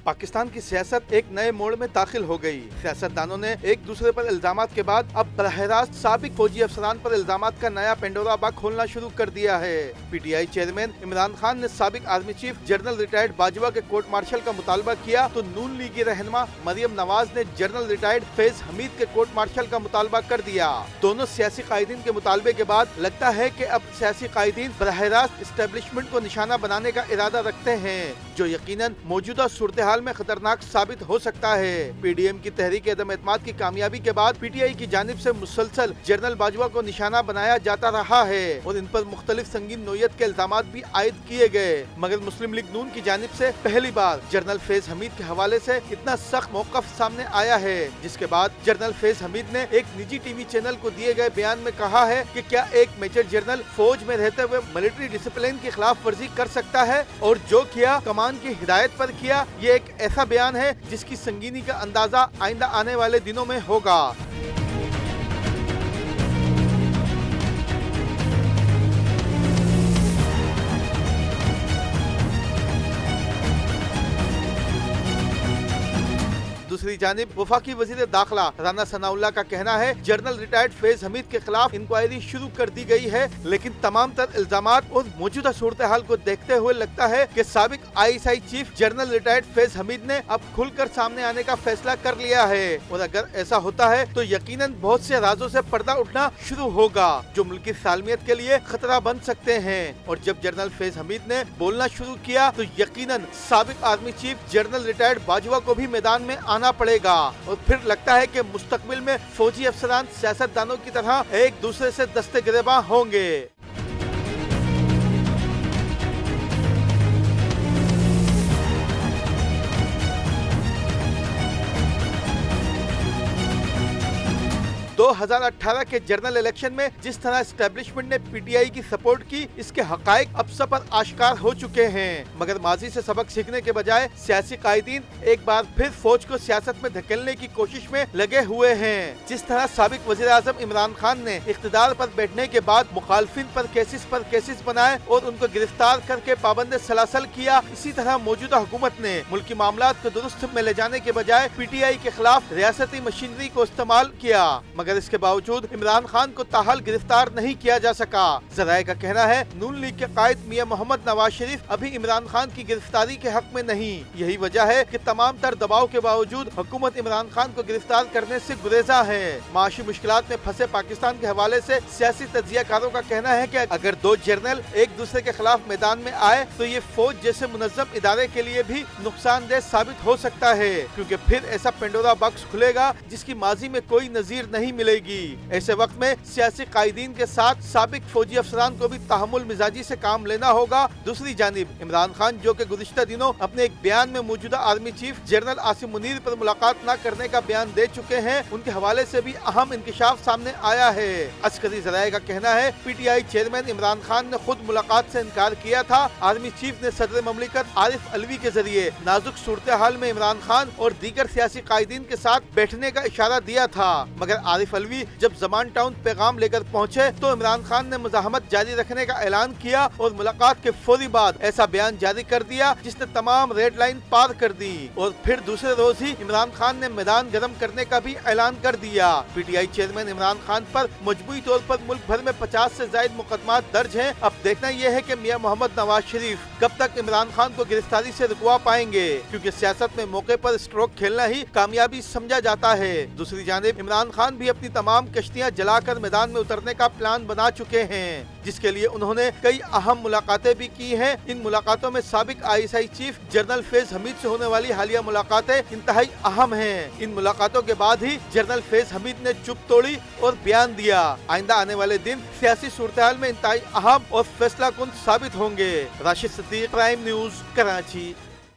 पाकिस्तान की सियासत एक नए मोड़ में दाखिल हो गई। सियासतदानों ने एक दूसरे पर इल्जामात के बाद अब बरह रास्त साबिक फौजी अफसरान पर इल्जामात का नया पेंडोरा बॉक्स खोलना शुरू कर दिया है। PTI चेयरमैन इमरान खान ने साबिक army chief general retired Bajwa के कोर्ट मार्शल का मुतालबा किया तो नून लीगी रहनुमा मरियम नवाज ने जनरल रिटायर्ड फैज हमीद के कोर्ट मार्शल का मुतालबा कर दिया। दोनों सियासी कायदीन के मुतालबे के बाद लगता है कि अब सियासी कायदीन बरह रास्त एस्टेब्लिशमेंट को निशाना बनाने का इरादा रखते हैं, जो यकीनन मौजूदा सूरत हाल में खतरनाक साबित हो सकता है। PDM की तहरीक अदम एतमाद की कामयाबी के बाद PTI की जानिब से मुसलसल जनरल बाजवा को निशाना बनाया जाता रहा है और इन पर मुख्तलिफ संगीन नोयत के इल्जामात भी आयद किए गए, मगर मुस्लिम लीग नून की जानिब से पहली बार जनरल फैज हमीद के हवाले से इतना सख्त मौक़िफ़ सामने आया है, जिसके बाद जनरल फैज हमीद ने एक निजी TV चैनल को दिए गए बयान में कहा है कि क्या एक मेजर जनरल फौज में रहते हुए मिलिट्री डिसिप्लिन की खिलाफ वर्जी कर सकता है, और जो किया कमान की हिदायत पर किया। ये एक ऐसा बयान है जिसकी संगीनी का अंदाजा आइंदा आने वाले दिनों में होगा। दूसरी जानिब वफाकी वजीर दाखिला राना सनाउल्लाह का कहना है जनरल रिटायर्ड फैज हमीद के खिलाफ इंक्वायरी शुरू कर दी गई है, लेकिन तमाम तर इल्जामात और मौजूदा सूरत हाल को देखते हुए लगता है कि साबिक ISI chief general retired Faiz Hamid ने अब खुलकर सामने आने का फैसला कर लिया है, और अगर ऐसा होता है तो यकीनन बहुत से राजों से पर्दा उठना शुरू होगा जो मुल्की सालमियत के लिए खतरा बन सकते हैं। और जब जनरल फैज हमीद ने बोलना शुरू किया तो यकीनन साबिक army chief general retired Bajwa को भी मैदान में आना पड़ेगा, और फिर लगता है कि मुस्तकबिल में फौजी अफसरान सियासतदानों की तरह एक दूसरे से दस्ते गिरेबां होंगे। 2018 के जनरल इलेक्शन में जिस तरह एस्टेब्लिशमेंट ने PTI की सपोर्ट की, इसके हकायक अब सब पर आश्कार हो चुके हैं, मगर माजी से सबक सीखने के बजाय सियासी कायदीन एक बार फिर फौज को सियासत में धकेलने की कोशिश में लगे हुए हैं। जिस तरह साबिक वज़ीर आज़म इमरान खान ने इख्तिदार पर बैठने के बाद मुखालफिन पर केसेस बनाए और उनको गिरफ्तार करके पाबंद सलासल किया, इसी तरह मौजूदा हुकूमत ने मुल्की मामलात को दुरुस्त में ले जाने के बजाय PTI के खिलाफ रियासती मशीनरी को इस्तेमाल किया, मगर इसके बावजूद इमरान खान को ताहाल गिरफ्तार नहीं किया जा सका। ज़राए का कहना है नून लीग के कायद मियां मोहम्मद नवाज शरीफ अभी इमरान खान की गिरफ्तारी के हक में नहीं। यही वजह है कि तमाम तर दबाव के बावजूद हुकूमत इमरान खान को गिरफ्तार करने से गुरेजा है। माशी मुश्किलात में फंसे पाकिस्तान के हवाले से सियासी तज्जियाकारों का कहना है कि अगर दो जनरल एक दूसरे के खिलाफ मैदान में आए तो ये फौज जैसे मुनज़्ज़म इदारे के लिए भी नुकसानदेह साबित हो सकता है, क्योंकि फिर ऐसा पेंडोरा बॉक्स खुलेगा जिसकी माजी में कोई नजीर नहीं मिलेगी। ऐसे वक्त में सियासी कायदीन के साथ साबिक फौजी अफसरान को भी तहम्मुल मिजाजी से काम लेना होगा। दूसरी जानिब इमरान खान, जो कि गुज़िश्ता दिनों अपने एक बयान में मौजूदा army chief general Asim Munir पर मुलाकात न करने का बयान दे चुके हैं, उनके हवाले से भी अहम इंकशाफ सामने आया है। अस्करी ज़राए का कहना है PTI चेयरमैन इमरान खान ने खुद मुलाकात से इनकार किया था। आर्मी चीफ ने सदर ममलिकत आरिफ अलवी के जरिए नाजुक सूरत हाल में इमरान खान और दीगर सियासी कायदीन के साथ बैठने का इशारा दिया था, मगर आरिफ अलवी जब ज़मान टाउन पैगाम लेकर पहुंचे तो इमरान खान ने मुज़ाहमत जारी रखने का ऐलान किया और मुलाकात के फौरी बाद ऐसा बयान जारी कर दिया जिसने तमाम रेड लाइन पार कर दी, और फिर दूसरे रोज ही इमरान खान ने मैदान गर्म करने का भी ऐलान कर दिया। PTI चेयरमैन इमरान खान पर मजबूरी तौर पर मुल्क भर में 50 से ज्यादा मुकदमा दर्ज हैं। अब देखना यह है कि मियां मोहम्मद नवाज शरीफ कब तक इमरान खान को गिरफ्तारी से रुकवा पाएंगे, क्योंकि सियासत में मौके पर स्ट्रोक खेलना ही कामयाबी समझा जाता है। दूसरी जानिब इमरान खान भी अपनी तमाम कश्तियां जलाकर मैदान में उतरने का प्लान बना चुके हैं, जिसके लिए उन्होंने कई अहम मुलाकातें भी की हैं। इन मुलाकातों में साबिक ISI chief general Faiz Hamid से होने वाली हालिया मुलाकातें इंतहाई अहम हैं। इन मुलाकातों के बाद ही जनरल फैज हमीद ने चुप तोड़ी और बयान दिया। आइंदा आने वाले दिन सियासी सूरत में इंतहाई अहम और फैसला कुन साबित होंगे। Rashid Siddiq, Prime News, Karachi.